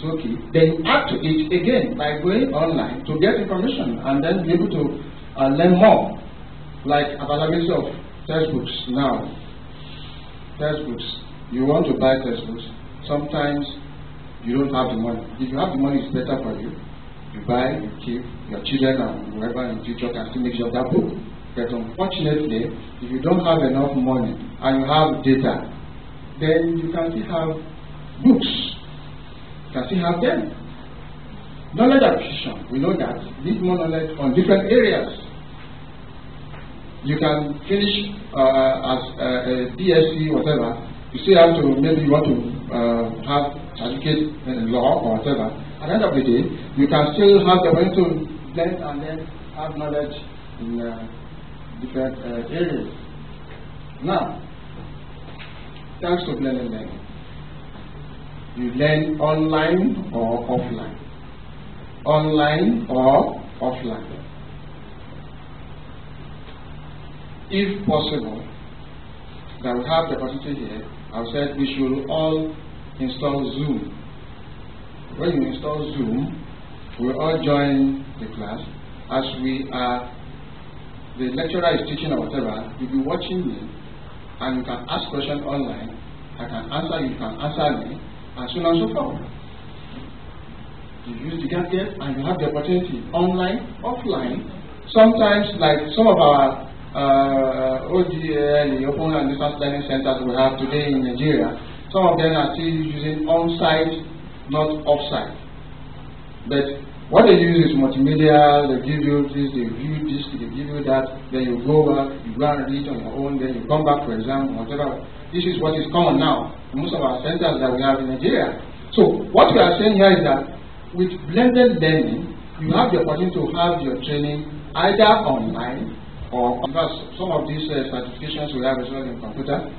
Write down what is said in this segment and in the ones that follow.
okay. Then you add to it again by going online to get information and then be able to learn more. Like availability of textbooks now. Textbooks. You want to buy textbooks. Sometimes you don't have the money. If you have the money, it's better for you. You buy, you keep, your children and whoever in the future can still make use of that book. But unfortunately, if you don't have enough money and you have data, then you can still have books. You can still have them. Knowledge acquisition, we know that. Need more knowledge on different areas. You can finish as a BSc, whatever. You still have to, maybe you want to have certificate in law or whatever. At the end of the day, you can still have the way to learn and then have knowledge in different areas. Now, thanks to blended learning, you learn online or offline. Online or offline. If possible, that we have the opportunity here, I've said we should all install Zoom. When you install Zoom, we all join the class. As we are, the lecturer is teaching or whatever, you'll be watching me, and you can ask questions online. I can answer you, you can answer me, and so on and so forth. You use the gadget, and you have the opportunity online, offline. Sometimes, like some of our ODL, the Open and Distance Learning Centers we have today in Nigeria, some of them are still using on-site, not off-site. But what they use is multimedia. They give you this, they give you this, they give you that. Then you go back, you go and read on your own. Then you come back for exam, whatever. This is what is common now in most of our centers that we have in Nigeria. So what we are saying here is that with blended learning, you have the opportunity to have your training either online or because some of these certifications we have as well in computer.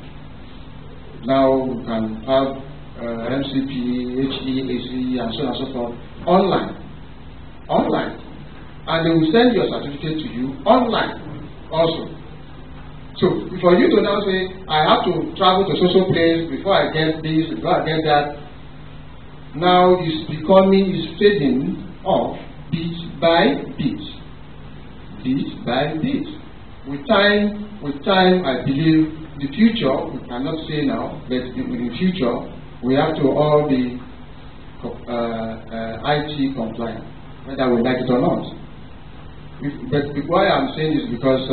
Now we can have MCP, HE, ACE, and so on and so forth online. Online. And they will send your certificate to you online also. So for you to now say, I have to travel to social place before I get this, before I get that, now it's fading off bit by bit. Bit by bit. With time, I believe the future, we cannot say now, but in the future, we have to all be IT compliant, whether we like it or not. But why I'm saying this because,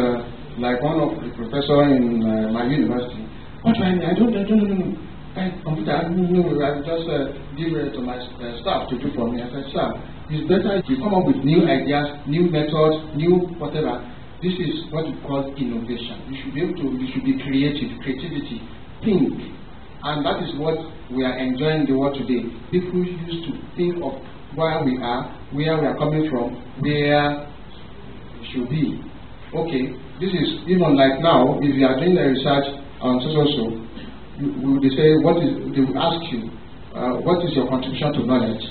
like one of the professors in my university, what do I mean? I don't know. Computer, I just give it to my staff to do for me. I said, sir, it's better if you come up with new ideas, new methods, new whatever. This is what we call innovation. You should be able to, you should be creative, creativity, think. And that is what we are enjoying in the world today. People used to think of where we are coming from, where we should be. Okay, this is even like now, if you are doing a research on so, they say, they will ask you, what is your contribution to knowledge?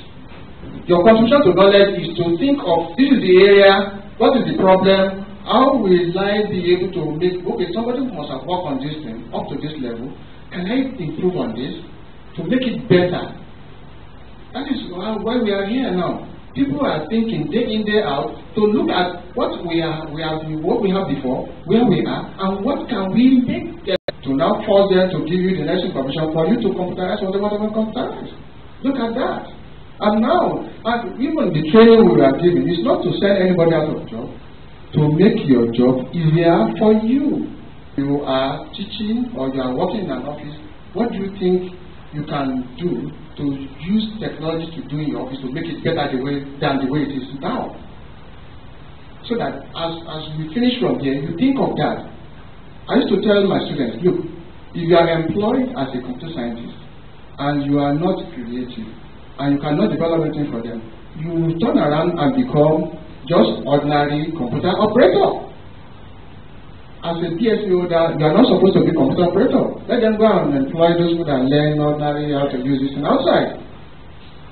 Your contribution to knowledge is to think of, this is the area, what is the problem, how will I be able to make, okay, somebody must have worked on this thing up to this level. Can I improve on this to make it better? That is why we are here now. People are thinking day in, day out to look at what we have before, where we are, and what can we make them to now force them to give you the next information for you to computerize whatever computerize. Look at that. And now, even the training we are giving is not to send anybody out of job, to make your job easier for you. You are teaching or you are working in an office, what do you think you can do to use technology to do in your office to make it better than the way it is now? So that as we finish from here, you think of that. I used to tell my students, look, if you are employed as a computer scientist and you are not creative and you cannot develop anything for them, you will turn around and become just ordinary computer operator. As a PhD holder, you are not supposed to be computer operator. Let them go and employ those people that learn ordinary how to use this thing outside.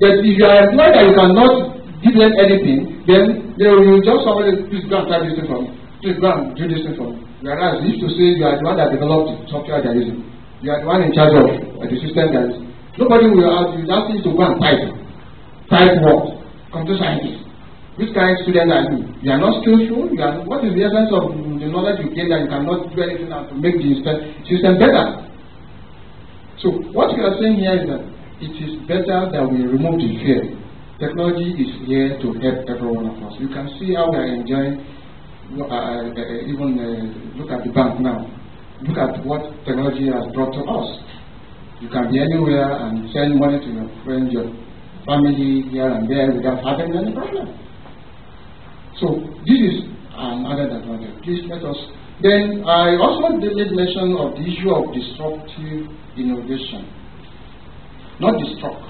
But if you are employed and you cannot give them anything, then they will just somebody, please go and try this thing for me. Please go and do this thing for me. Whereas if to say you are the one that developed the software they are using, you are the one in charge of the system that is, nobody will ask you to go and type. type what? Computer scientist. Which kind of student are you? You are not skillful. What is the essence of the knowledge you gain that you cannot do anything to make the system better? So what we are saying here is that it is better that we remove the fear. Technology is here to help every one of us. You can see how we are enjoying. Look at the bank now. Look at what technology has brought to us. You can be anywhere and send money to your friends, your family here and there without having any problem. So this is another advantage. Please let us. Then I also made mention of the issue of disruptive innovation. Not disrupt.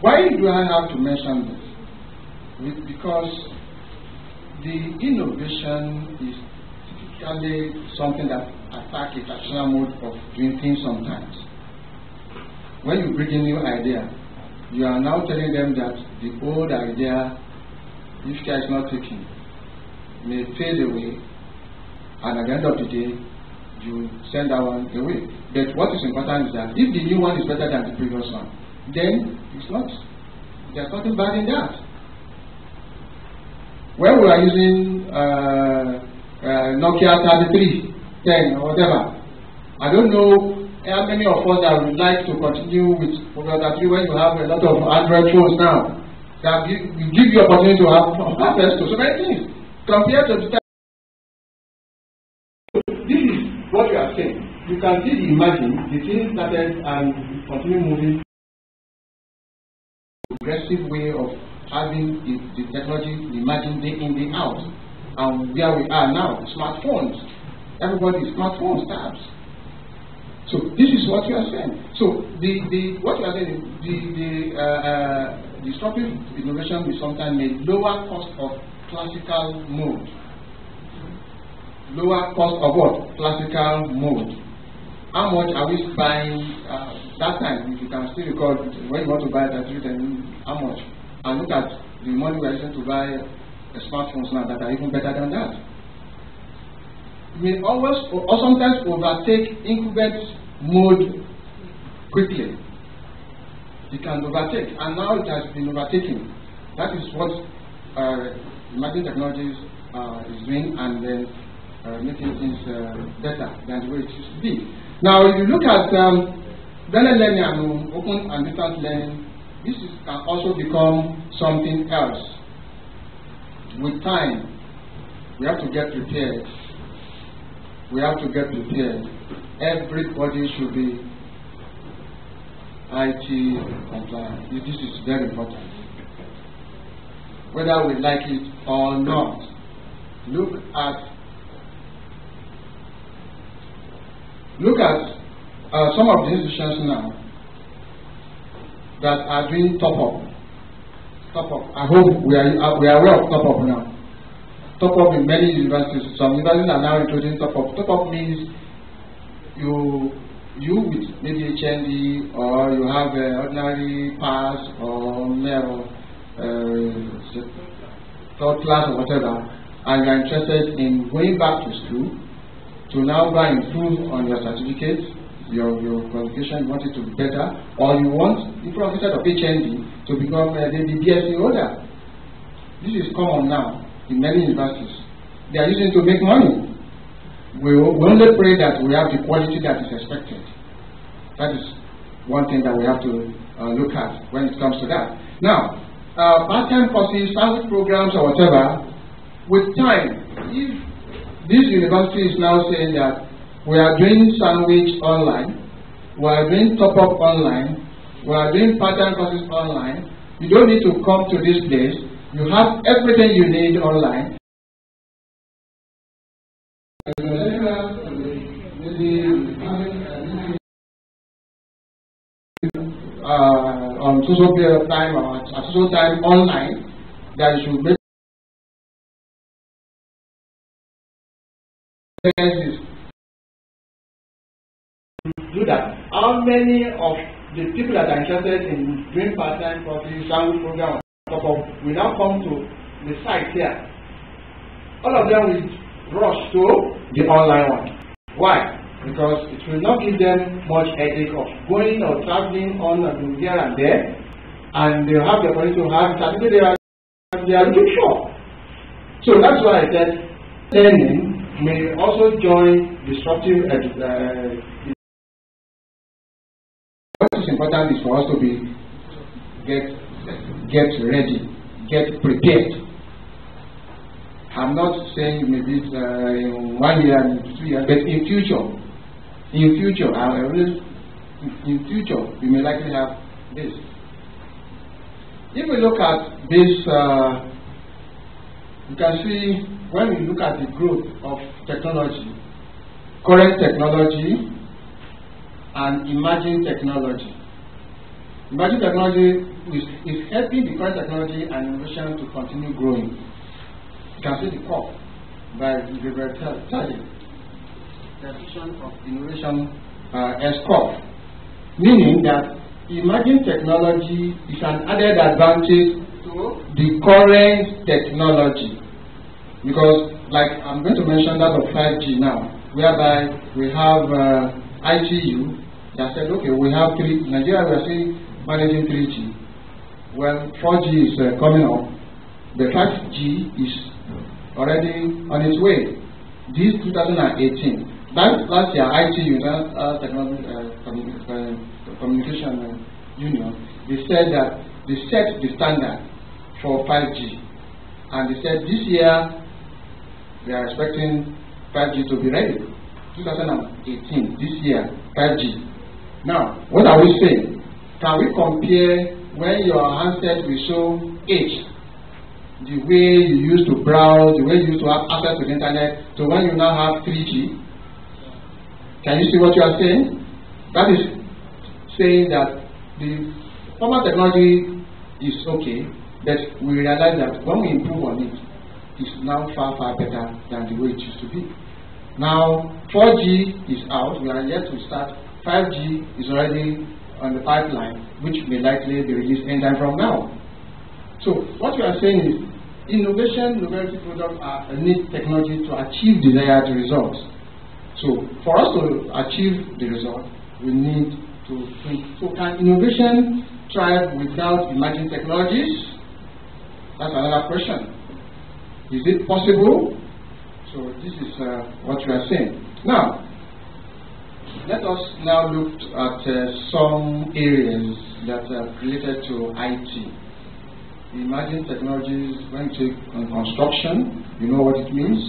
Why do I have to mention this? Because the innovation is typically something that attacks a traditional mode of doing things sometimes. When you bring a new idea, you are now telling them that the old idea, if care is not taken, may fade away, and at the end of the day, you send that one away. But what is important is that if the new one is better than the previous one, then it's not. There's nothing bad in that. When we are using Nokia 3310 or whatever, I don't know how many of us that would like to continue with Nokia 33 when you have a lot of Android phones now that will give you opportunity to have access to so many things compared to the time. This is what you are saying. You can see the imagine, the thing started and continue moving. Progressive way of having the technology, the imagine day in, day out. And where we are now, smartphones. Everybody smartphones, tabs. So this is what you are saying. So what you are saying is the disruptive innovation will sometimes make lower cost of classical mode. Lower cost of what? Classical mode. How much are we buying that time? If you can still recall when you want to buy that, then how much? And look at the money we are using to buy smartphones now that are even better than that. We always or sometimes overtake incumbent mode quickly. It can overtake, and now it has been overtaken. That is what emerging technologies is doing, and then making things better than the way it used to be. Now, if you look at blended learning and open and distance learning, this can also become something else. With time, we have to get prepared. We have to get prepared. Everybody should be IT compliant. This is very important. Whether we like it or not, look at some of the institutions now that are doing top up. I hope we are aware of top up now. Top up in many universities. Some universities are now introducing top up. Top up means you with maybe HND or you have an ordinary pass or third class or whatever, and you are interested in going back to school to now go and improve on your certificate, your qualification, you want it to be better, or you want, instead of HND, to become the BSc holder. This is common now in many universities. They are using it to make money. We only pray that we have the quality that is expected. That is one thing that we have to look at when it comes to that. Now, part-time courses, sandwich programs or whatever, with time, if this university is now saying that we are doing sandwich online, we are doing top-up online, we are doing part-time courses online, you don't need to come to this place, you have everything you need online. On social period of time or at social time online, that you should make do that. How many of the people that are interested in doing part-time courses, sandwich program, will now come to the site here? All of them will rush to the online one. Why? because it will not give them much headache of going or traveling on and here and there, and they'll have the opportunity to have certificate they are looking for. So that's why I said learning may also join disruptive what is important is for us to get ready, get prepared. I'm not saying maybe in 1 year and 2 years, but in future, we may likely have this. If we look at this, you can see when we look at the growth of technology, current technology and emerging technology. Emerging technology is helping the current technology and innovation to continue growing. You can see the curve by the definition of innovation S-curve, meaning that emerging technology is an added advantage to the current technology. Because, like I'm going to mention that of 5G now, whereby we have ITU that said, okay, we have Nigeria, we are still managing 3G. Well, 4G is coming up. The 5G is already on its way. This 2018. Last year, ITU, Communication Union, they said that they set the standard for 5G. And they said this year, they are expecting 5G to be ready. 2018, this year, 5G. Now, what are we saying? Can we compare when your handset will show age, the way you used to browse, the way you used to have access to the internet, to when you now have 3G? Can you see what you are saying? That is saying that the former technology is okay, but we realize that when we improve on it, it's now far, far better than the way it used to be. Now, 4G is out, we are yet to start. 5G is already on the pipeline, which may likely be released anytime from now. So, what we are saying is, innovation, novelty products are a need technology to achieve desired results. So, for us to achieve the result, we need to think. So, can innovation thrive without emerging technologies? That's another question. Is it possible? So, this is what we are saying. Now, let us now look at some areas that are related to IT. Emerging technologies, when you take on construction, you know what it means.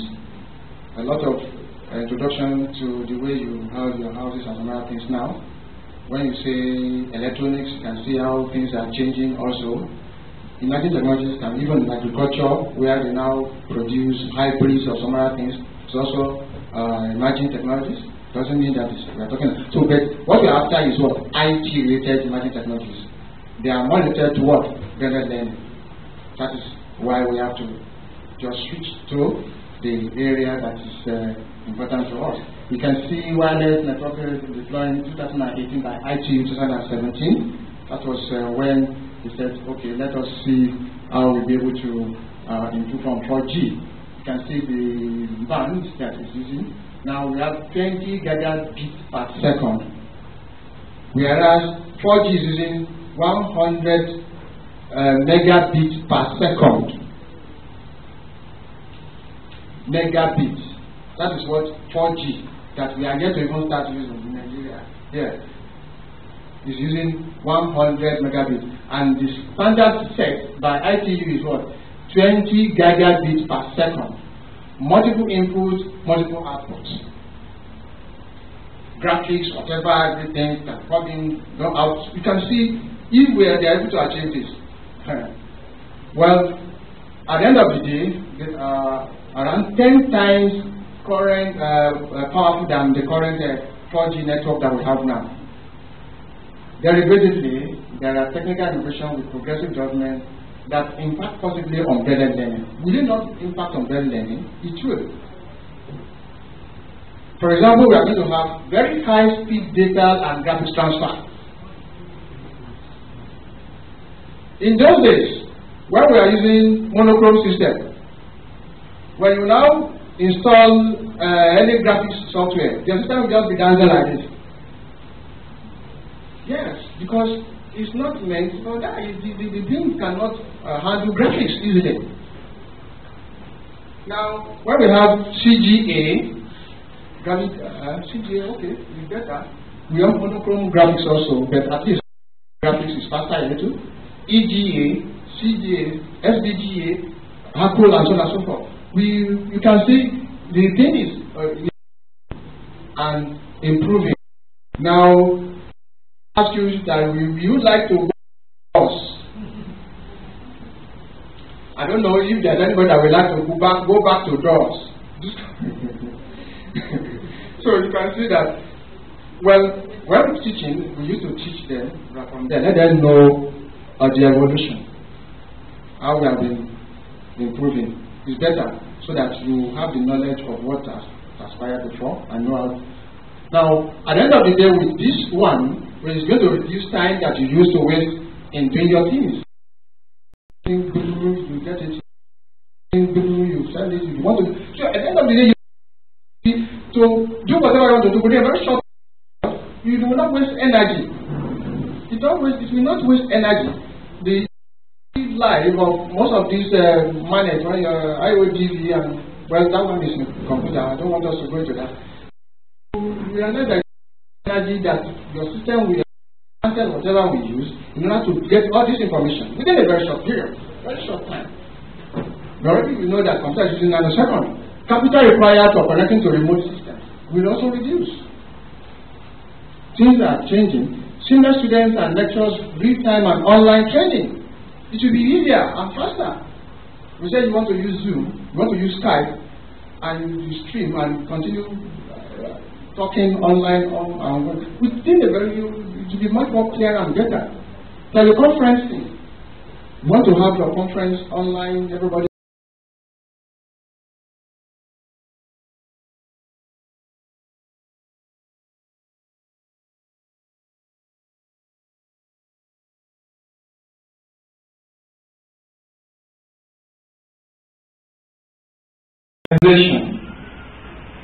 A lot of introduction to the way you have your houses and some other things now. When you say electronics, you can see how things are changing also. Emerging technologies can even in agriculture, where they now produce hybrids or some other things. It's also emerging technologies. Doesn't mean that we are talking. So, but what we are after is what? IT-related emerging technologies. They are more related to what? Better learning. That is why we have to just switch to the area that is important to us. You can see wireless network deployed in 2018 by ITU 2017. That was when we said, okay, let us see how we'll be able to improve from 4G. You can see the band that is using. Now we have 20 gigabits per second, whereas 4G is using 100 megabits per second. Megabits. That is what 4G that we are yet to even start using in Nigeria. Here is using 100 megabits, and the standard set by ITU is what? 20 gigabits per second. Multiple inputs, multiple outputs. Graphics, whatever, everything can pop in, go out. You can see if we are able to achieve this. Well, at the end of the day, they are around 10 times current powerful than the current 4G network that we have now. Derivatively, there are technical innovation with progressive development that impact possibly on better learning. Will it not impact on better learning? It will. For example, we are going to have very high speed data and graphics transfer. In those days, when we are using monochrome system, when you now install any graphics software, the system will just be dancing like this. Yes, because it's not meant for that. The thing cannot handle graphics easily. Now, when we have CGA, CGA, okay, it's better. We have monochrome graphics also, but at least graphics is faster a little. EGA, CGA, SDGA, HACOL, and so on and so forth. You can see the thing is and improving. Now, ask you that we would like to go doors. I don't know if there's anybody that would like to go back to doors. So you can see that, well, when we're teaching, we used to teach them right from there, let them know the evolution, how we have been improving. It's better so that you have the knowledge of what has transpired before and know how. Now, at the end of the day, with this one, it's going to reduce time that you used to waste in doing your things. You get it, you send it, you want to. So at the end of the day, you to do whatever you want to do within a very short time. You will not waste energy. It will not waste energy. The life of most of these managed when your IODV and well, that one is computer. I don't want us to go into that. You realize that energy that your system will answer whatever we use in order to get all this information within a very short period, very short time. Already we know that computer is using nanosecond. Capital required for connecting to remote systems will also reduce. Things are changing. Senior students and lecturers, real-time and online training. It will be easier and faster. We said you want to use Zoom, you want to use Skype, and you stream and continue talking online within a very, it will be much more clear and better. Like the conferencing, you want to have your conference online, everybody.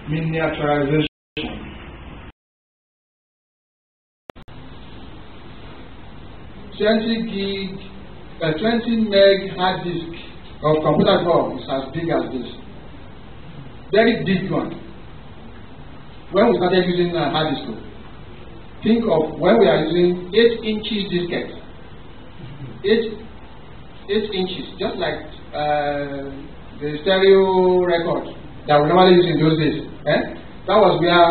Miniaturization. 20 meg hard disk of computer core is as big as this. Very big one. When we started using hard disk, think of when we are using 8 inches diskette. 8 inches, just like the stereo record that we normally use in those days. That was where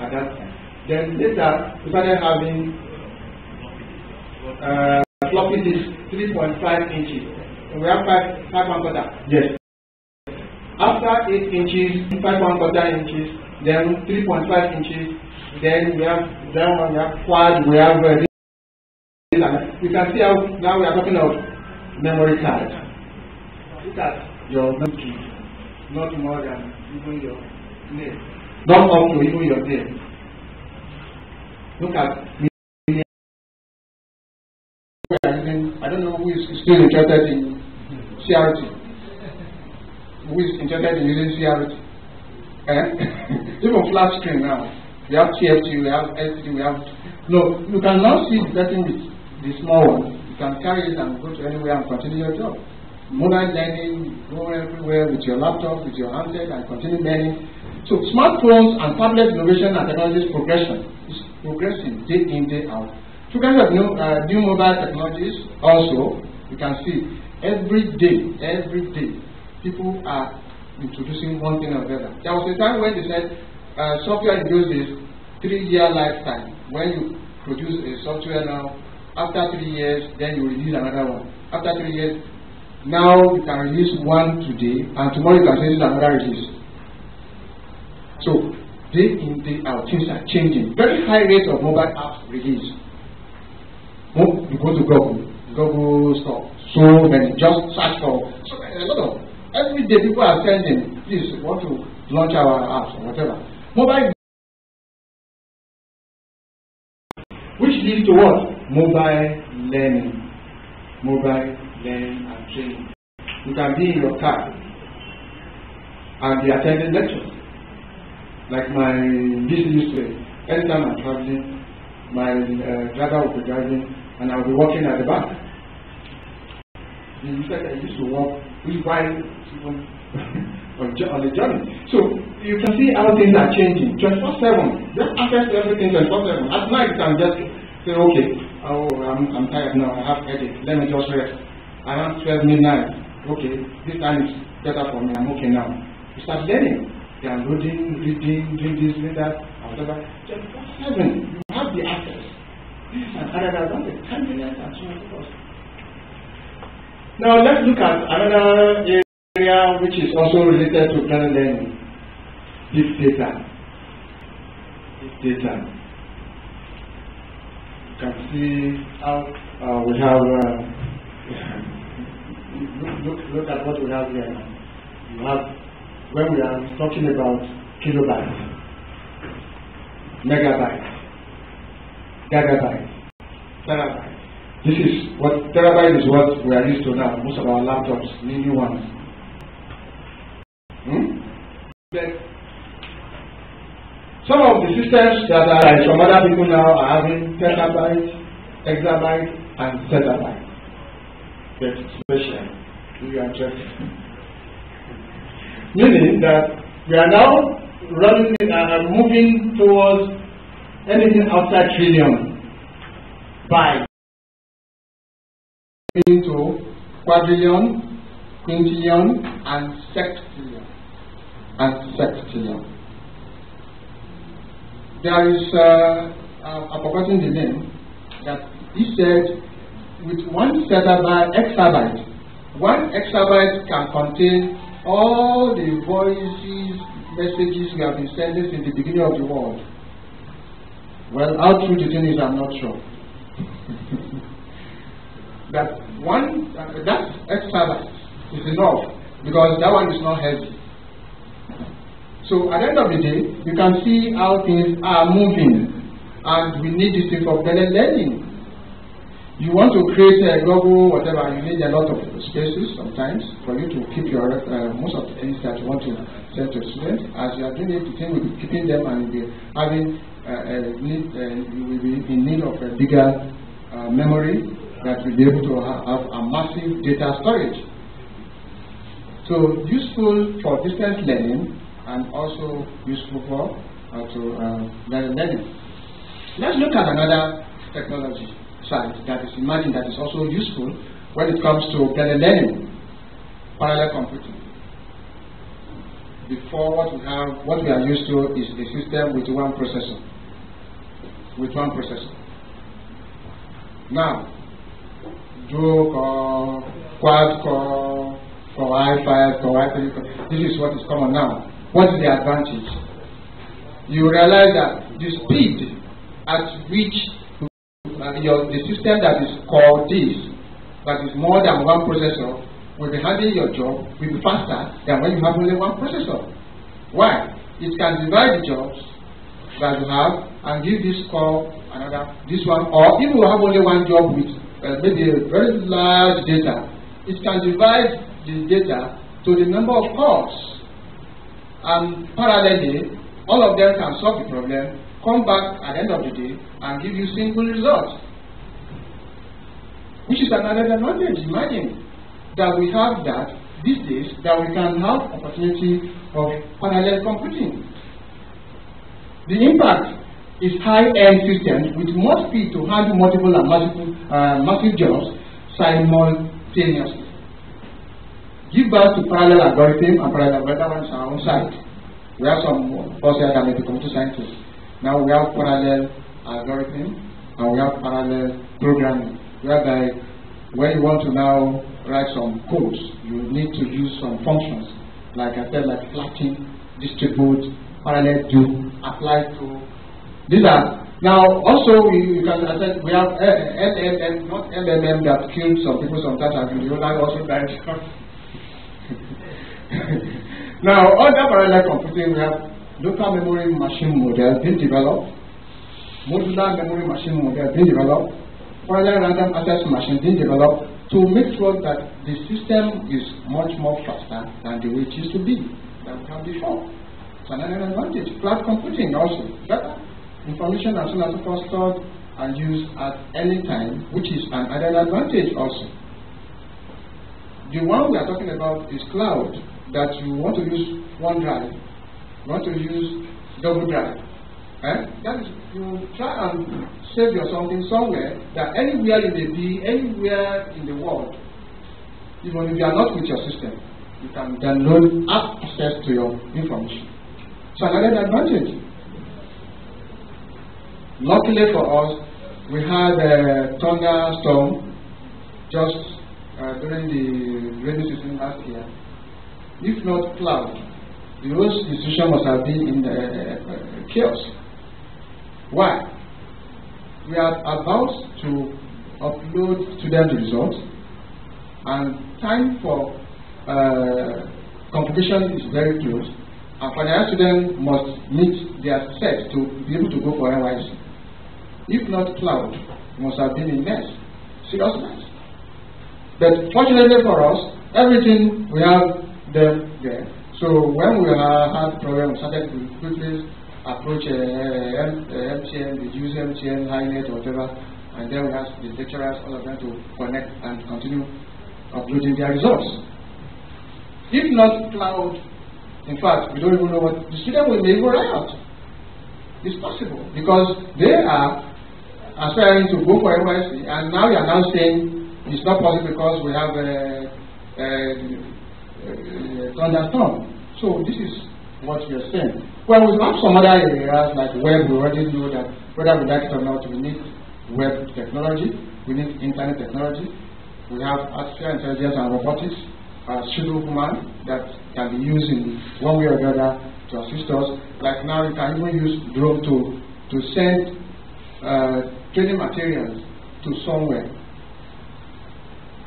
at that time. Then later we started having floppy disk 3.5 inches. And we have 5.25. Yes. After 8 inches, 5.25 inches, then 3.5 inches, then we have quad, we have you can see how now we are talking of memory card. Look at your memory, not more than even your name, not up to even your name. Look at I don't know who is still interested in CRT. Who is interested in using CRT? Even flat screen now. We have TFT, we have LCD, we have. No, you can now see the setting with the small one. You can carry it and go to anywhere and continue your job. Mobile learning, go everywhere with your laptop, with your handset, and continue learning. So smartphones and tablet innovation and technologies is progressing day in, day out. So kind of new mobile technologies also, you can see every day, people are introducing one thing or the other. There was a time when they said software in those days, 3-year lifetime. When you produce a software now, after 3 years, then you release another one. After 3 years, now you can release one today, and tomorrow you can release another release. So day in, day out, things are changing. Very high rate of mobile apps release. You go to Google Store, so many, just search for so many, a lot of. Every day people are sending, please, we want to launch our apps or whatever. Mobile, which leads to what? Mobile learning and training. You can be in your car, and they attended lectures. Like my this used to, anytime I'm traveling, my driver will be driving and I'll be walking at the back. In fact, I used to walk while on the journey. So you can see how things are changing. 24/7. Just access to everything 24/7. At night you can just say, okay, oh, I'm tired now, I have headache, let me just rest. Around 12 midnight, okay, this time is better for me, I'm okay now. You start learning. You are reading, doing this, doing that, whatever. 24/7. You have the access. This is another advantage. Convenience and so on and so forth. Now let's look at another area which is also related to blended learning. Big data. Big data. You can see how we have look at what we have here now. You have, when we are talking about kilobytes, megabytes, gigabytes, terabytes. This is what terabyte is what we are used to now. Most of our laptops, new ones. Some of the systems that are some other people now are having petabytes, exabytes, and zettabytes. That's special. If you are interested. Meaning that we are now running moving towards anything outside trillion bytes into quadrillion, quintillion, and sextillion. There is I've forgotten the name, that he said with 1 exabyte, 1 exabyte can contain all the voices, messages we have been sending since the beginning of the world. Well, how true the thing is, I'm not sure. That exabyte is enough, because that one is not heavy. So at the end of the day, you can see how things are moving, and we need this thing for better learning. You want to create a Google, whatever, you need a lot of spaces sometimes for you to keep your most of the things that you want to send to a student. As you are doing it, the thing will be keeping them, and you'll be having you will be in need of a bigger memory that will be able to have a massive data storage. So useful for distance learning, and also useful for learning. Let's look at another technology side that is emerging, that is also useful when it comes to learning: parallel computing. Before, what we are used to is a system with one processor. Now, dual core, quad core, Core i5, Core i3, this is what is common now. What is the advantage? You realize that the speed at which the system that is called this, that is more than one processor, will be handling your job, will be faster than when you have only one processor. Why? It can divide the jobs that you have and give this core this one, or if you have only one job with maybe a very large data, it can divide the data to the number of cores, and parallelly all of them can solve the problem, come back at the end of the day and give you simple results, which is another advantage. Imagine that we have that these days, that we can have opportunity of parallel computing. The impact is high-end systems with more speed to handle multiple and massive jobs simultaneously. Give birth to parallel algorithm and parallel, that one is our own side. We have some here that may be computer scientists. Now we have parallel algorithm and we have parallel programming, whereby when you want to now write some codes, you need to use some functions, like I said, like flattening, distribute, parallel do, apply to. These are now also you can, I said, we have LLM, not LLM, that killed some people sometimes, and the owner also died. Now, under parallel computing, we have local memory machine model being developed, modular memory machine model being developed, parallel random access machine being developed, to make sure that the system is much more faster than the way it used to be. that we had before. It's an added advantage. Cloud computing also, better. Information as soon as possible stored and used at any time, which is an added advantage also. The one we are talking about is cloud, that you want to use one drive, you want to use double drive. That is, you try and save your something somewhere that anywhere you may be, anywhere in the world, even if you are not with your system, you can download access to your information. So another advantage. Luckily for us, we had a thunderstorm just during the rainy season last year. If not cloud, the whole institution must have been in chaos. Why? We are about to upload student results, and time for competition is very close, and financial students must meet their set to be able to go for NYC. If not cloud, it must have been in mess, serious mess. But fortunately for us, everything we have them there. So when we had problems, we started to quickly approach MTN, the use MTN, HiNet, or whatever, and then we ask the lecturers, all of them, to connect and continue uploading their results. If not cloud, in fact, we don't even know what the student will maybe write out. It's possible because they are aspiring to go for NYC, and now you are now saying it's not possible because we have a thunderstorm. So this is what we are saying. Well, we have some other areas like web. We already know that whether we like it or not, we need web technology, we need internet technology. We have artificial intelligence and robotics, pseudo-human that can be used in one way or the other to assist us. Like now, you can even use drone to send training materials to somewhere.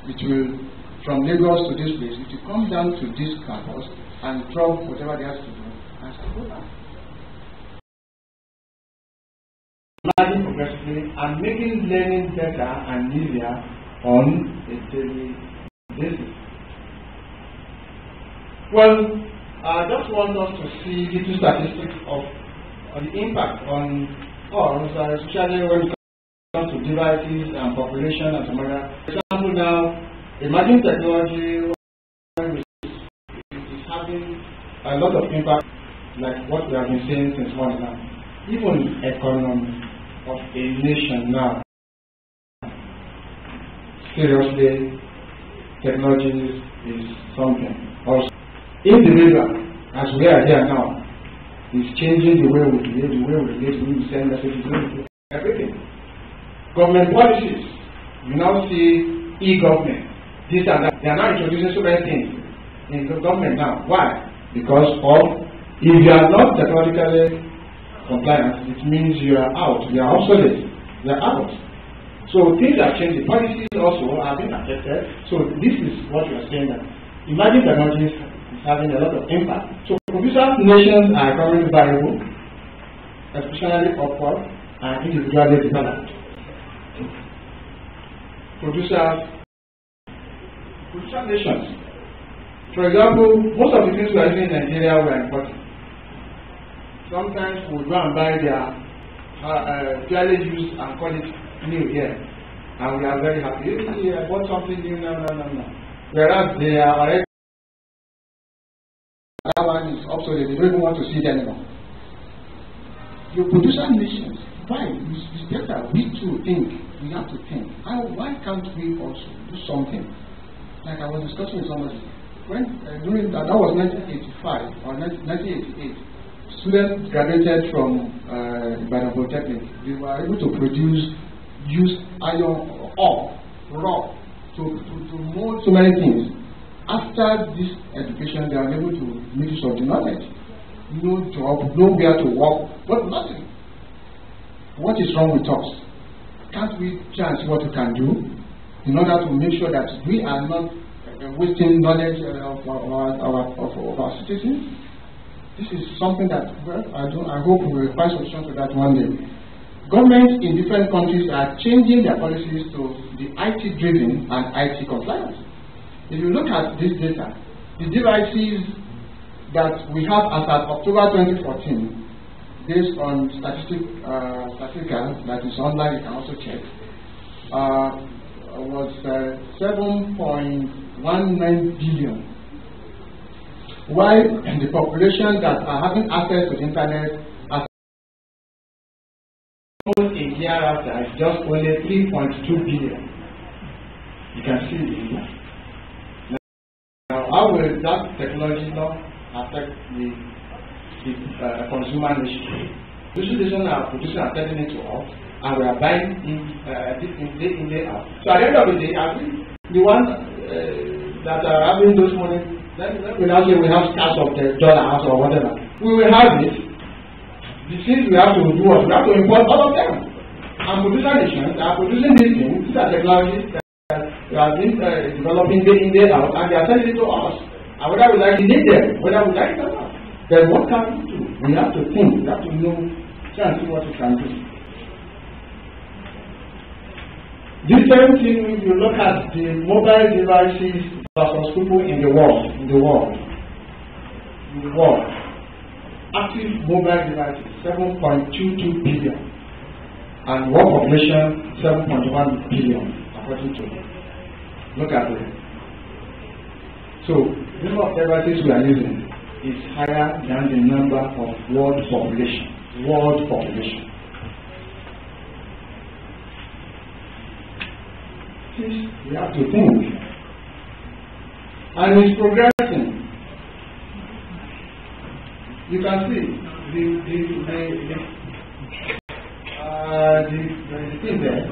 It will, from Lagos to this place, it will come down to this campus and drop whatever they have to do and start go back. Learning progressively and making learning better and easier on a daily basis. Well, I just want us to see little statistics of the impact on us, especially when it comes to devices and population and some other. For example, now, emerging technology is having a lot of impact, like what we have been saying since morning now. Even economy of a nation now. Seriously, technology is something. Also, individual, as we are here now, is changing the way we behave, the way we relate, the way we send messages, the way we do everything. Government policies, you now see e-government, this and that. They are now introducing so many things in the government now. Why? Because of, if you are not technologically compliant, it means you are out, you are obsolete, you are out. So things are changing. Policies also are being affected. So this is what you are saying, that emerging technologies is having a lot of impact. So producer nations are economically variable, especially upward and individually developed. Producer nations. For example, most of the things we are using in Nigeria were imported. Sometimes we go and buy their fairly used and call it new here, and we are very happy. I bought something new, no. Whereas they are already, that one is obsolete, they don't even want to see it anymore. Your producer nations, why? It's better. We too think, we have to think. Why can't we also do something? Like I was discussing with somebody, when during that was 1985 or 1988. Students graduated from Ibadan Polytechnic. They were able to use iron ore, raw, to mold so many things. After this education, they are able to make use of the knowledge. No job, nowhere to work, but nothing. What is wrong with us? Can't we try and see what we can do in order to make sure that we are not wasting knowledge of our citizens? This is something that, well, I hope we will find solution to that one day. Governments in different countries are changing their policies to the IT-driven and IT compliance. If you look at this data, the devices that we have as at October 2014, based on statistical that is online, you can also check, was 7.19 billion. While the population that are having access to the internet as a year after is just only 3.2 billion. You can see the impact. Now, how will that technology not affect the consumer nation? Distribution are producing and selling it to us, and we are buying in day out. So at the end of the day, the ones that are having those money, then we now say we have stars of the dollars or whatever. We will have it. The things we have to do what? We have to import all of them. And producer nations are producing these things. These are technologies that we have been developing day in, day out, and they are selling it to us. And whether we like to need them, whether we like it or not, then what can we do? We have to think, we have to know, try and see what we can do. This same thing, if you look at the mobile devices versus people in the world, active mobile devices, 7.22 billion, and world population, 7.1 billion, according to me. Look at it. So, the number of devices we are using is higher than the number of world population. We have to think. And it's progressing. You can see the thing there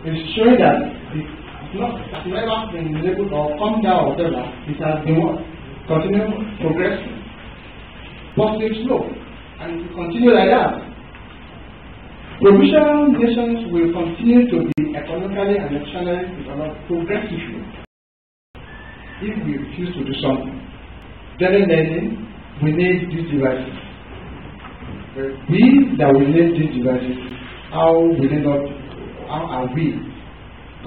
is showing that it's never been able to come down or whatever. It has been continue progressing. Positive slope. And it will continue like that. Provincial nations will continue to be economically and nationally progressive if we refuse to do something. Learning, we need these devices. We that we need these devices, how are we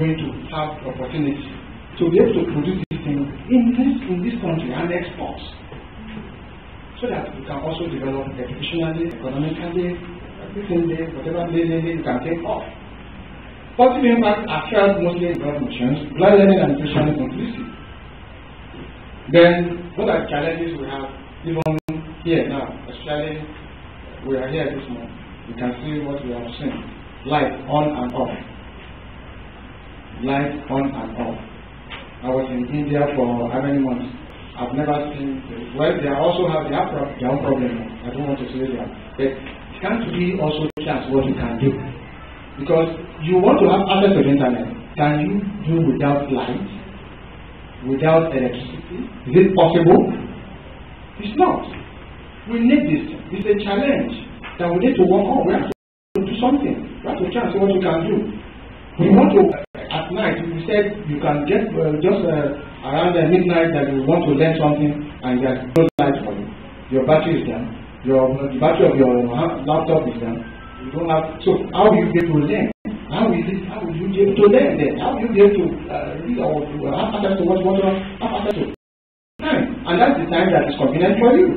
going to have opportunity to be able to produce these things in this country and export, so that we can also develop educationally, economically, everything there, whatever you can take off. Positive impact are felt mostly in developed nations, blind learning and nutrition is inclusive. Then, what are the challenges we have even here now, especially we are here this month, you can see what we have seen. Light on and off. Light on and off. I was in India for how many months? I've never seen, well, they also have their own problem. I don't want to say that. But can't we also chance what you can do? Because you want to have access to the internet. Can you do without light? Without electricity? Is it possible? It's not. We need this. It's a challenge that we need to work on. We have to do something. We have to try and see what we can do. We want to, at night, we said you can get just around midnight that you want to learn something and there's no light for you. Your battery is down. The battery of your laptop is down. You don't have. So how will you be able to learn? How will you be able to learn then? How will you be able to read or have access to what you want to have access to? Time. And that's the time that is convenient for you.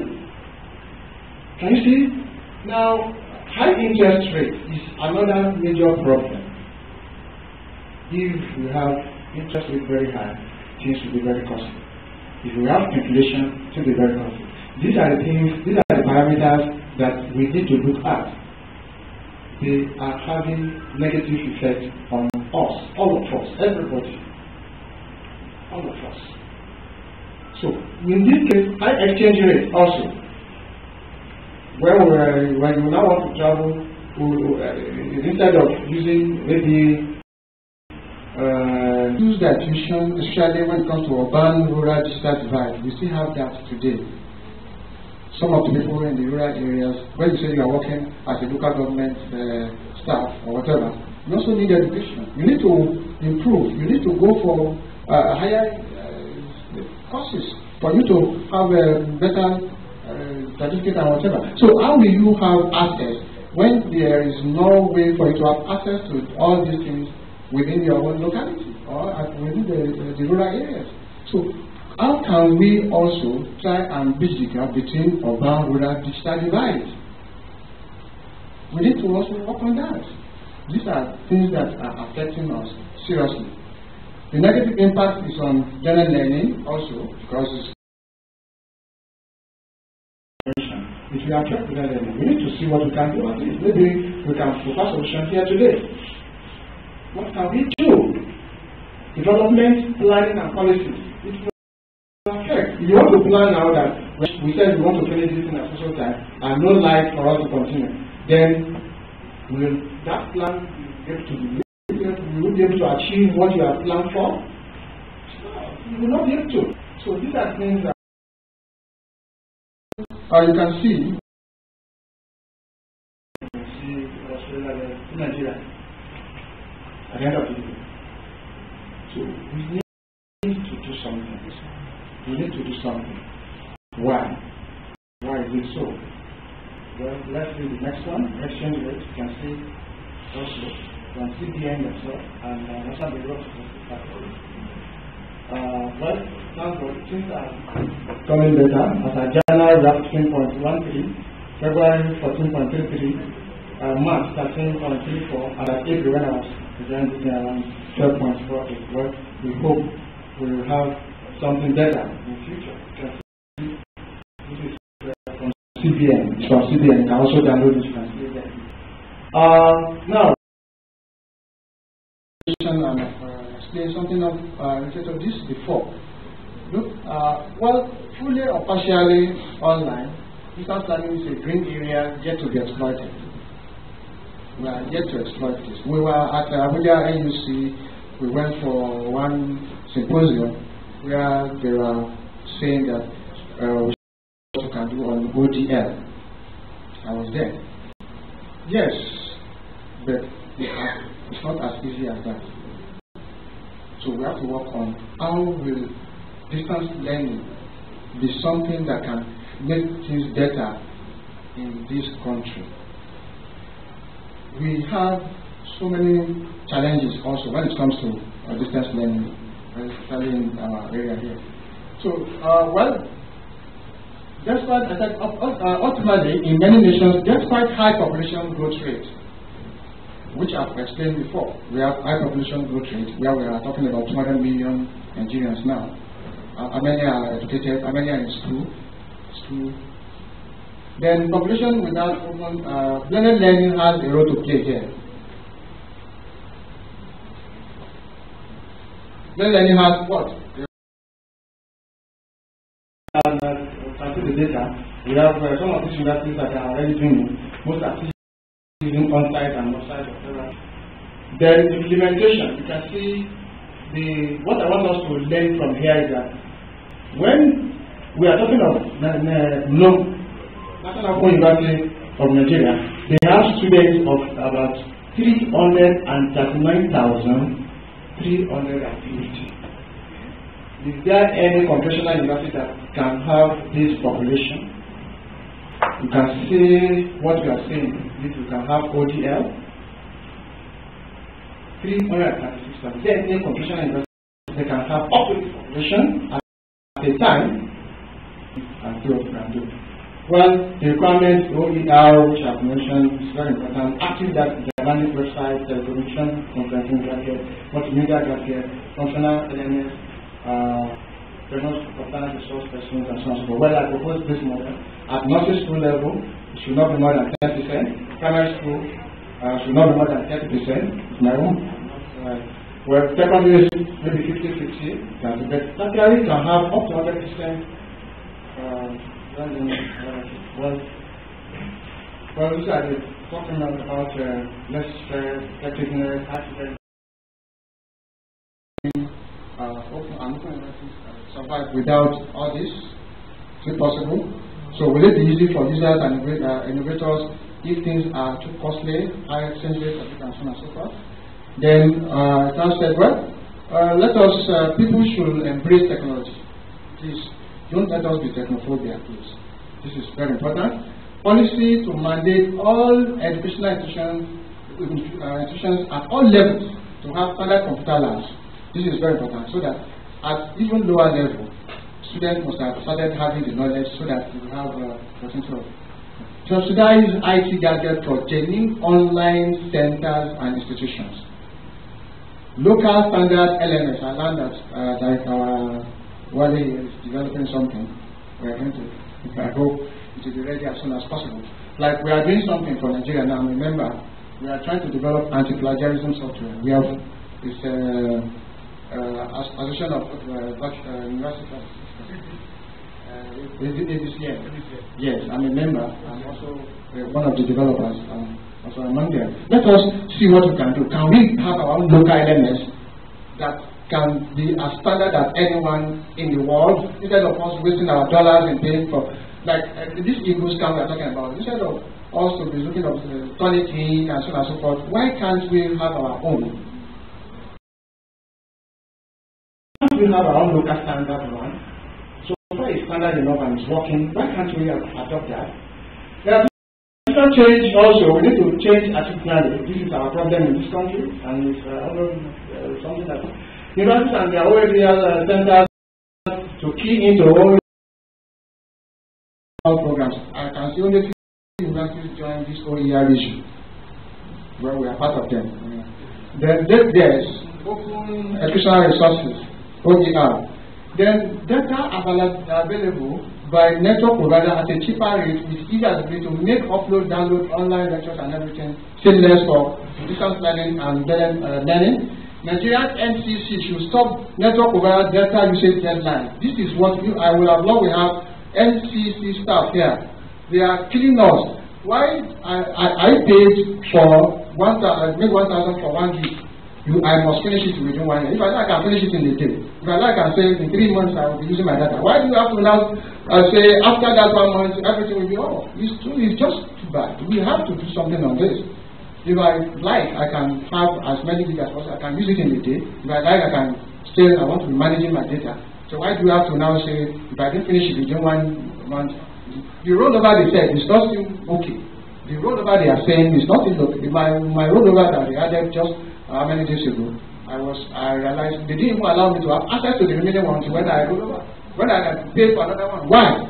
Can you see? Now, high interest rate is another major problem. If you have interest rate very high, things will be very costly. If you have inflation, it will be very costly. These are the things, these are the parameters that we need to look at. They are having negative effect on us, all of us, everybody. All of us. So, in this case, high exchange rate also. When you now want to travel, instead of using maybe use that tuition, especially when it comes to urban, rural, digital divide, we still have that today. Some of the people in the rural areas, when you say you are working as a local government staff or whatever, you also need education. You need to improve. You need to go for higher courses for you to have a better certificate and whatever. So how will you have access when there is no way for you to have access to all these things within your own locality or within the rural areas? So how can we also try and bridge the gap between urban-rural digital divide? We need to also work on that. These are things that are affecting us seriously. The negative impact is on general learning also, because it will affect general learning. We need to see what we can do at least. Maybe we can propose solutions here today. What can we do? Development, planning, and policies. It will affect. If you want to plan now that we said we want to finish this in a social time and no life for us to continue, then will that plan be able to be? You will be able to achieve what you have planned for? No, you will not be able to. So these are things that you can see Australia, Nigeria at the end of the day. So we need to do something. We need to do something. Why? Why is it so? Well, let's see the next one. Exchange rate. You can see also. You can see the end itself, and that's how the road well, now things are coming better. As a January, we have 15.13, February 14.33, March 13.34, and at April, when I was presenting around 12.48. Well, we hope we will have something better in the future. This is from CBN. It's from CBN. You can also download this from CBN. Now, and explain something of related to this before. Look, well, fully or partially online, distance learning is a green area yet to be exploited. We are yet to exploit this. We were at Abuja NUC. We went for one symposium where they were saying that we can do on ODL. I was there. Yes, but it's not as easy as that. So we have to work on how will distance learning be something that can make things better in this country. We have so many challenges also when it comes to distance learning, especially in our area here. So, well, despite, I said, ultimately, in many nations, despite high population growth rate, which I've explained before, we have high population growth rate, where we are talking about 200 million Nigerians now. How many are educated? How many are in school? Then population without open, blended learning has a role to play here. Blended learning has what? And the data, we have some of these universities that are already doing most activities using on-site and off-site, etc. Then implementation, you can see what I want us to learn from here is that when we are talking of National Open University of Nigeria, they have students of about 339,350. Is there any conventional university that can have this population? You can see what we are saying. If you can have ODL, 336,000. Is there any conventional university that can have up to this population at a time? And do what we can do. Well, the requirements, OER, which I have mentioned, is very important. Active that dynamic website, the information, conferencing graphic, multimedia graphic, functional elements, professional resource persons, and so on. So well, I propose this model. At nursery school level, it should not be more than 10%. Primary school should not be more than 30%. It's my own. Well, secondary, maybe 50-50. But tertiary can have up to 100%. Well, these are the talking about less effectiveness, accident, open survive without all this. Is it possible? So will it be easy for users and innovators if things are too costly, high exchange rates, and so on and so forth? Then Tom said, well, let us, people should embrace technology. Please, don't let us be technophobia, please. This is very important. Policy to mandate all educational institutions at all levels to have standard computer labs. This is very important, so that at even lower level, students must have started having the knowledge so that we have control. Subsidized IT gadgets for genuine online centers and institutions. Local standard LMS. I learned that like Wally is developing something. We are going to, I hope it will be ready as soon as possible. Like we are doing something for Nigeria now. Remember, we are trying to develop anti-plagiarism software. We have this association of universities. Yes, I'm a member. I'm also one of the developers. Also among them. Let us see what we can do. Can we have our own local LMS that can be as standard as anyone in the world, instead of us wasting our dollars and paying for, like this ego scam we are talking about, instead of us to be looking at turning in and so on and so forth, why can't we have our own? We have our own local standard one. So far it's standard enough and it's working, why can't we adopt that? There are change also, we need to change attitudinally. This is our problem in this country, and it's something that universities and their OADL centers to key into all programs. I can see only few universities join this OER issue, where we are part of them. Then there's open educational resources, OER. Then data available by network provider at a cheaper rate with easy ability to make upload, download, online lectures and everything seamless for distance learning and learning. Nigerian NCC should stop network provider data usage deadline. This is what I will have loved. We have NCC staff here. They are killing us. Why I paid for 1,000 for 1 gig. I must finish it within 1 year. If I like, I can finish it in a day. If I like, I say in 3 months I will be using my data. Why do you have to now say after that 1 month everything will be off? It's just too bad. We have to do something on this. If I like, I can have as many gig as possible. I can use it in a day. If I like, I can still, I want to be managing my data. So why do you have to now say, if I didn't finish it within 1 month, the rollover they said is not still okay. The rollover they are saying is not still okay. My rollover that they added just how many days ago, I realized they didn't even allow me to have access to the remaining ones when I roll over. When I can pay for another one. Why?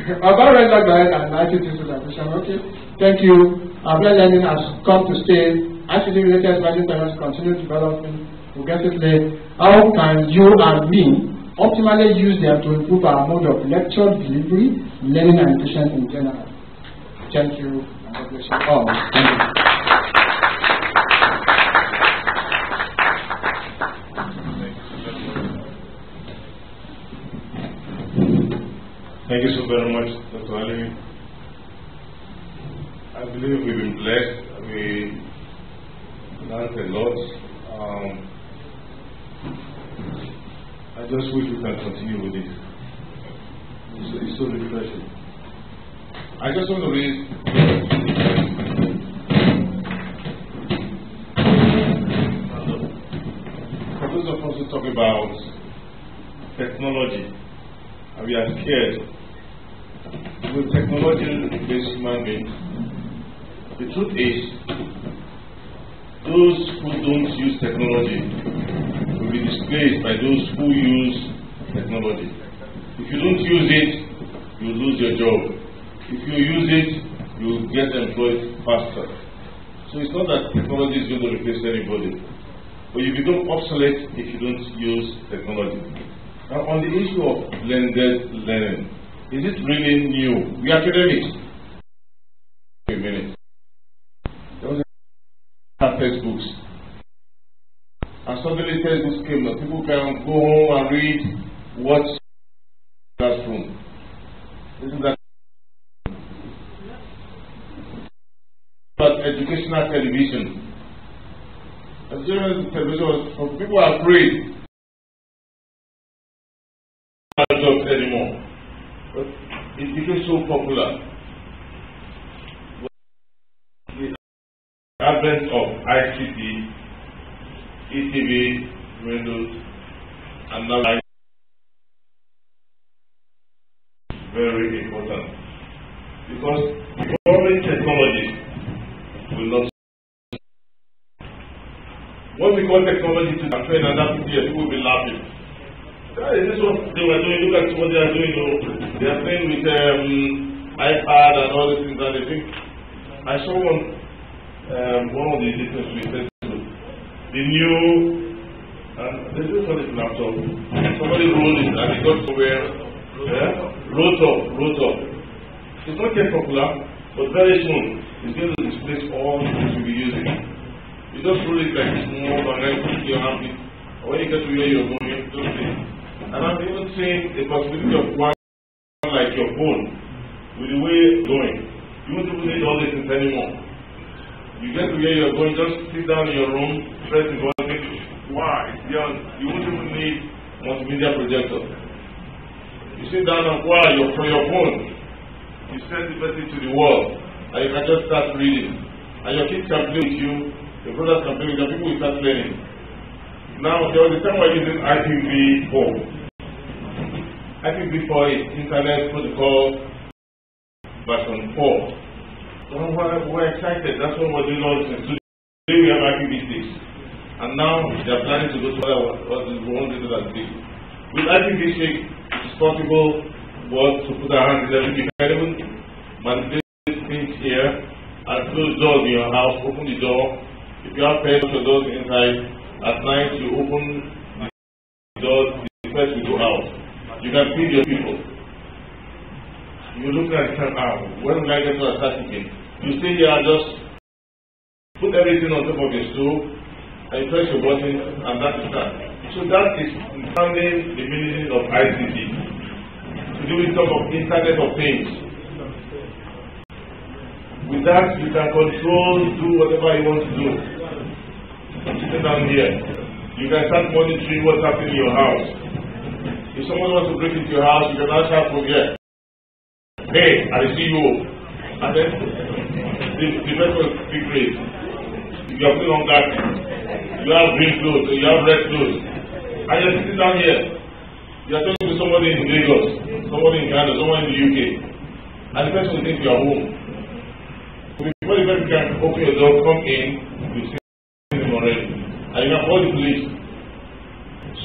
About regular diet and ICT supervision. Okay. Thank you. Our learning has come to stay. ICT related learning technologies continue developing progressively. How can you and me optimally use them to improve our mode of lecture delivery, learning and education in general? Thank you, and God bless you all. Thank you so very much, Dr. Ali. I believe we've been blessed. We learned a lot. I just wish we can continue with it. It's so refreshing. I just want to read for those of us who talk about technology, and we are scared with technology-based human beings. The truth is, those who don't use technology will be displaced by those who use technology. If you don't use it, you lose your job. If you use it, you get employed faster. So it's not that technology is going to replace anybody, but you become obsolete if you don't use technology. Now, on the issue of blended learning, is it really new? We are academics. A minute. There was a textbooks, and suddenly textbooks came. Now people can go home and read what's in the classroom. Isn't that? But educational television. Educational television, people are afraid not jobs anymore. But it became so popular. The advent of ICT, ETV, Windows, and now very important. Because evolving technology will not. What we call technology to train another people here, people will be laughing. Is this what they were doing? Look at what they are doing. They are playing with iPad and all these things, and they think. I saw one of the editors we said the new, this is what it's laptop. Somebody rolled it and it got somewhere. Rotor. It's not yet popular, but very soon it's going to displace all the things you'll be using. You just roll it like small and then put it in your hand. When you get to where you're going, you don't think. And I'm even seeing the possibility of one like your phone, with the way it's going. You won't even need all these things anymore. You get to where you're going, just sit down in your room, press the button, wow, it's beyond. You won't even need multimedia projector. You sit down and wow, from your phone, you send the message to the world, and you can just start reading. And your kids can play with you, your brothers can play with you, people will start playing. Now, there was a time we're using IPv4. IPv4 is Internet Protocol version 4. So we're excited. That's what we're doing all this. Today we have IPv6. And now they're planning to go to what we want to do that big. With IPv6, it's possible to put our hands in everything. You can even manipulate things here and close doors in your house, open the door. If you have pets or doors inside, at night you open the doors, the pets will go out. You can feed your people. You look at it and when will I get to a certificate? You stay here and just put everything on top of your stove and you press your button and that is that. So that is understanding the meaning of ICT. To do with talk of Internet of Things. With that you can control, do whatever you want to do. Sitting down here, you can start monitoring what's happening in your house. If someone wants to break into your house, you can now shout from here, hey, I see you. And then the rest will be great. You are putting on glasses, you have green clothes, you have red clothes, and you're sitting down here. You are talking to somebody in Lagos, somebody in Ghana, someone in the UK, and the person will think you are home. Before the person can open your door, come in, you see him already, and you can call the police.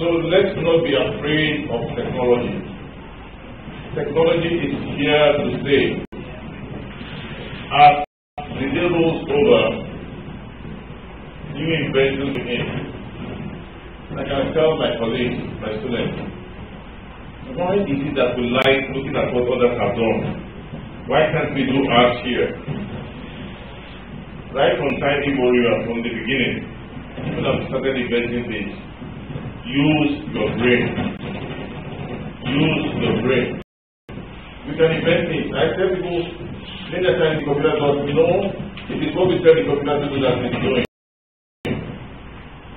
So let's not be afraid of technology. Technology is here to stay. As the day rolls over, new inventions begin. I can tell my colleagues, my students, why is it that we like looking at what others have done? Why can't we do ours here? Right from time immemorial, from the beginning, people have started inventing things. Use your brain. Use your brain. We can invent things. I tell people, many times the computer does, it is what we tell the computer to do that it's doing.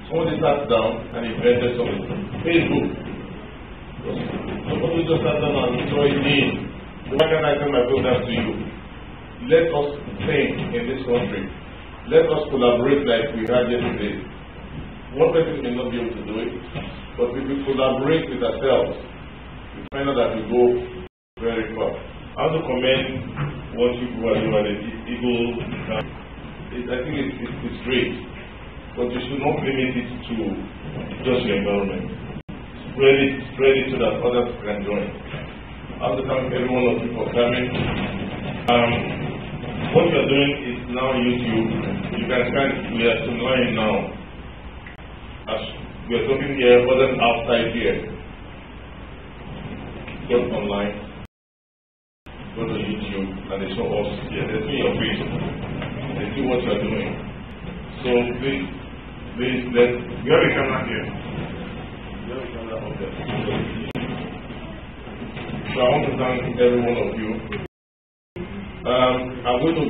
Somebody sat down and invented something. Facebook. Somebody just sat down and saw it in. So why can't I tell my brothers to you? Let us think in this country. Let us collaborate like we had yesterday. One person may not be able to do it, but if we collaborate with ourselves, we find out that we go very far. I want to commend what you people are doing at the Eagle. I think it's great, but you should not limit it to just your environment. Spread it so that others can join. I want to thank every one of you for coming. What you are doing is now YouTube. You can scan, we are online now. As we are talking here, others outside here. Go online, go to YouTube, and they show us here. They see your face. They see what you are doing. So please, we have a camera here. We have a camera up there. So I want to thank every one of you. I'm going to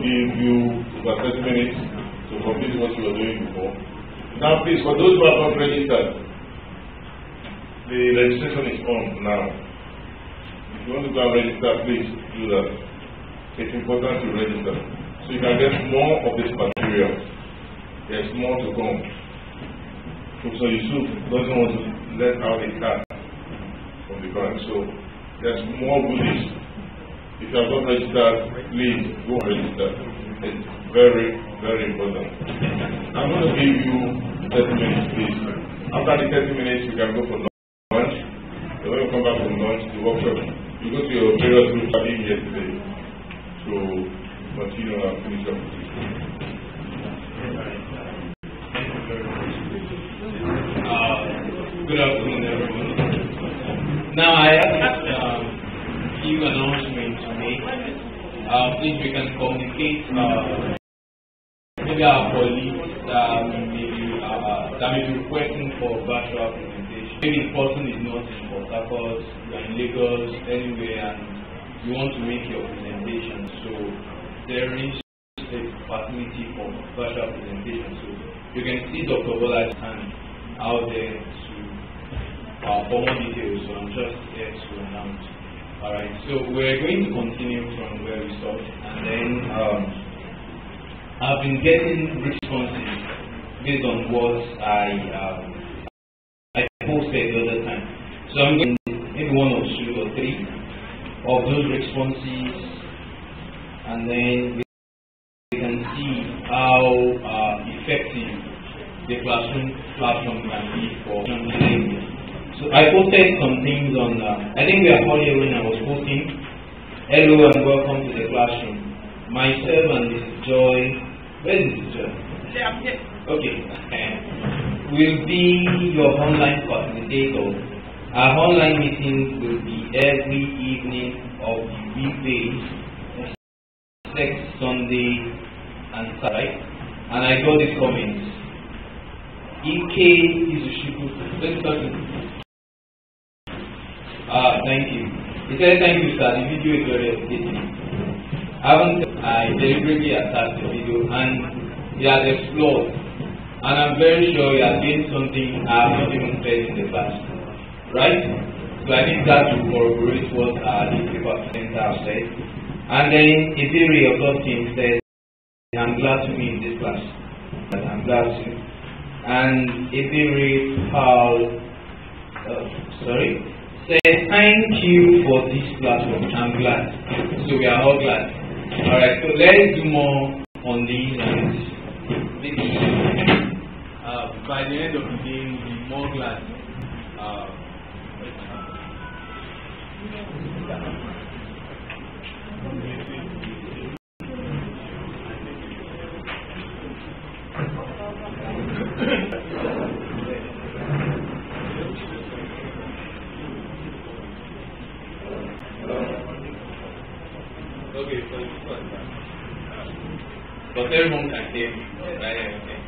give you about 30 minutes to complete what you were doing before. Now please, for those who have not registered, the registration is on now. If you want to go and register, please do that. It's important to register. So you can get more of this material. There's more to come. So Yusuf doesn't want to let out a cat from the bank. So there's more goodies. If you have not registered, please go register. Very, very important. I'm going to give you 30 minutes, please. After the 30 minutes, you can go for lunch. So when you come back from lunch, the workshop, you go to your various groups that you here today. So continue and finish up. Good afternoon, everyone. Now I have a few announcements to make. Please, we can communicate. Maybe our colleagues that may be requesting for virtual presentation. Maybe the person is not in Port Harcourt, you are in Lagos, anywhere, and you want to make your presentation. So there is a facility for virtual presentation. So you can see Dr. Bola's hand out there to for more details. So I'm just here to announce. Alright, so we're going to continue from where we stopped, and then I've been getting responses based on what I posted the other time. So I'm going to maybe 1 or 2 or 3 of those responses, and then we can see how effective the classroom platform can be for learning. So I posted some things on, I think we are all here when I was posting. Hello and welcome to the classroom. Myself and Mrs. Joy, where is Mrs. Joy? Okay. Will be your online facilitator. Our online meetings will be every evening of the weekdays, next Sunday and Saturday. And I got this comment. Ike Izushiku. Let's start with thank you. He said, thank you, sir. The video is very updating. I deliberately attached the video and it has explored. And I'm very sure you are doing something I have not even said in the past. Right? So I think that will corroborate what the paper presenter has said. And then Ibiri Augustine said, I'm glad to be in this class. I'm glad to. And Ibiri Paul, said, thank you for this platform. I'm glad. So we are all glad. Alright, so let's do more on these, and maybe by the end of the day we'll be more glad. Okay, so this one. But everyone can hear me, right? Okay.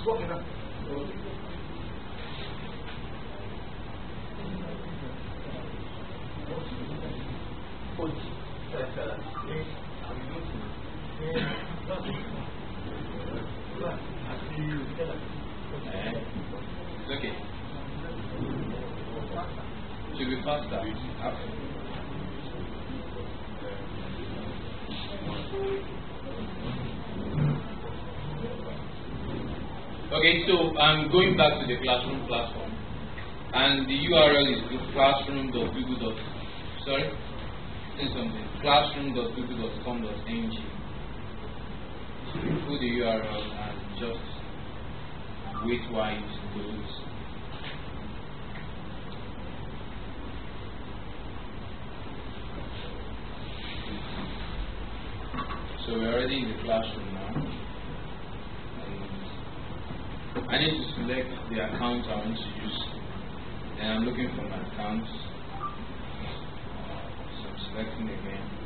It's okay. Should be faster. Okay, so I'm going back to the classroom platform, and the URL is classroom.google. Sorry, say something. Classroom.google.com.ng. Put the URL and just wait while it loads. So we're already in the classroom now. I need to select the account I want to use. And I'm looking for my account. So I'm selecting again.